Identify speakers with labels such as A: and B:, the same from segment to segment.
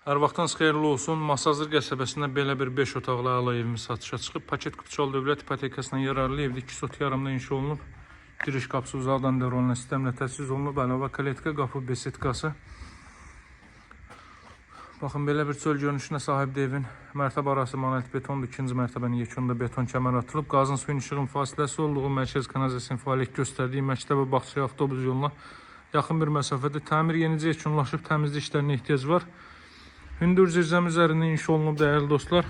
A: Hər vaxtınız xeyirli olsun. Masazır qəsəbəsində belə bir 5 otaqlı əla evimiz satışa çıxıb. Paket Qubçal Dövlət İpotekasına yararlı evdə 2 sot yarımda inşa olunub. Giriş qapısı uzaqdan derolla sistemlə təchiz olunub. Əlavə kaletka, qapı besetkası. Baxın, belə bir çöl görünüşünə sahibdir evin. Mərtəbə arası monolit betondur. İkinci mərtəbənin yekununda beton kəmər atılıb. Qazın suyun işığın fasiləsi olduğu mərkəz kanalizasiyasının fəaliyyət göstərdiyi məktəbə, bağçaya, avtobus yoluna yaxın bir məsafədə təmir yenicə yekunlaşıb. Təmizlik işlərinə ehtiyac var. Hündür zirzəm üzərində inşa olunub dəyərli dostlar.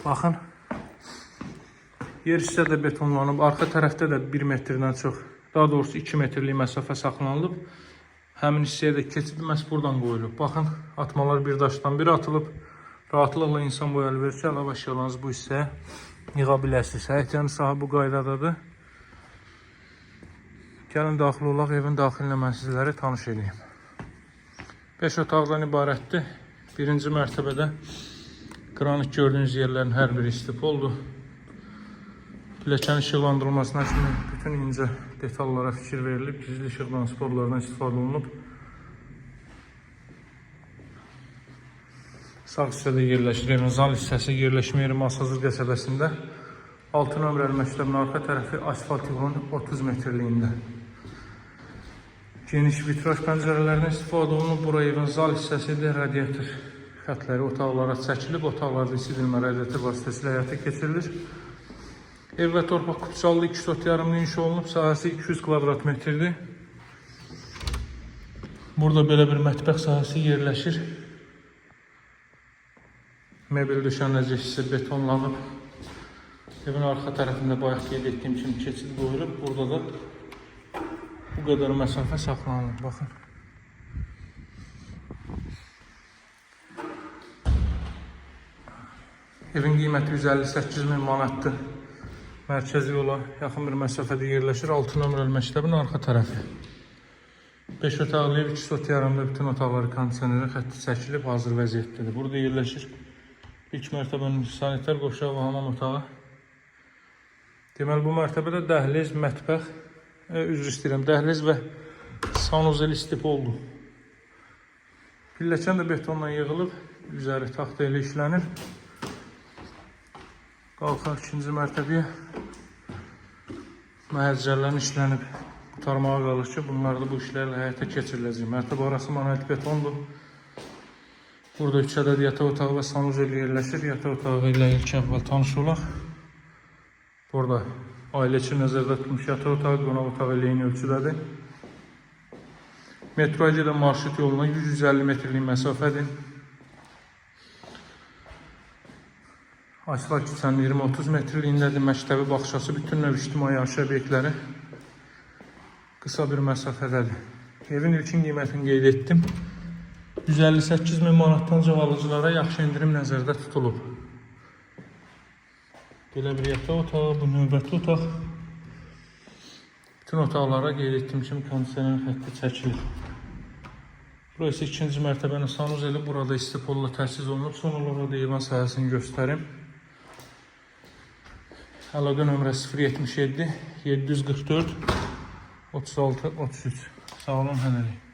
A: Baxın. Yer hissədə betonlanıb. Arxa tərəfdə də 1 metrdən çox, daha doğrusu 2 metrlik məsafə saxlanılıb. Həmin hissəyə də keçid məhz buradan qoyulub. Baxın, atmalar bir daşdan biri atılıb. Rahatlıqla insan boyu əlverişli əlavə əşyalarınızı bu hissəyə yığa biləsiniz. Həyətyanın sahə bu qaydadadır. Gəlin daxil olaq, evin daxilinə mən sizləri tanış edeyim. 5 otaqdan ibarətdir. Birinci mərtəbədə qranit gördüyünüz yerlərin hər biri istipoldur. Pilləkənin işıqlandırılmasına kimi bütün incə detallara fikir verilib. Gizli işıq transportlardan istifadə olunub. Sağ hissədə yerləşir. Evin zal hissəsi yerləşmə yeri Masazır qəsəbəsində. 6 nömrəli məktəbin arxa tərəfi asfalt yolunun 30 metrliyində. Geniş vitraj pəncərələrindən istifadə olunub. Bura evin zal hissəsidir. Radiator xətləri otaqlara çəkilib. Otaqlarda isidilmə radiator vasitəsilə həyata keçirilir. Ev və torpaq Qubçallı 2 sot yarımda inşa olunub. Sahəsi 200 kvadrat metrdir. Burada belə bir mətbəx sahəsi yerləşir. Mebel döşənəcək hissə betonlanıb. Evin arxa tərəfində bayaq qeyd etdiyim kimi keçid qoyulub. Burada da bu qədər məsafə saxlanılır. Baxın. Evin qiyməti 158 min manatdır. Mərkəzi yola yaxın bir məsafədə yerləşir. 6 nömrəli məktəbin arxa tərəfi. 5 otaqlı ev 2 sot yarımda bütün otaqları kondisioneri xətti çəkilib hazır vəziyyətdədir. Burada yerləşir ilk mərtəbənin sanitar qoşağı və hamam otağı. Deməli, bu mərtəbədə dəhliz, mətbəx, üzr istəyirəm, dəhliz və sanuzel istipoldur. Pilləkən də betonla yığılıb, üzəri taxta ilə işlənir. Qalxaq ikinci mərtəbəyə. Məhəccərlərin işlənib qutarmağa qalır ki, bunlar da bu işlərlə həyata keçiriləcək. Mərtəbə arası monolit betondur. Burada 3 ədəd yataq otağı və sanuzel yerləşir. Yataq otağı ilə ilk əvvəl tanış olaq. Burada ailə üçün nəzərdə tutulmuş yataq otağı, qonaq otağı ilə eyni ölçüdədir. Metroya gedən marşrut yoluna 150 metrlik məsafədir. Asfalt keçəni 20-30 metrliyindədir. Məktəbi, bağçası, bütün növ ictimai yaşayış obyektləri qısa bir məsafədədir. Evin ilkin qiymətini qeyd etdim. 158 min manatdan çox alıcılara yaxşı endirim nəzərdə tutulub. Belə bir yataq otağı, bu növbəti otaq. Bütün otaqlara qeyd etdiyim kimi kondisioner xətti çəkilir. Burası ikinci mərtəbənin sanuzeli. Burada istipolla təchiz olunub. Son olaraq da eyvan sahəsini göstərim. Əlaqə nömrəsi 077 744 36 33. Sağ olun, hələlik.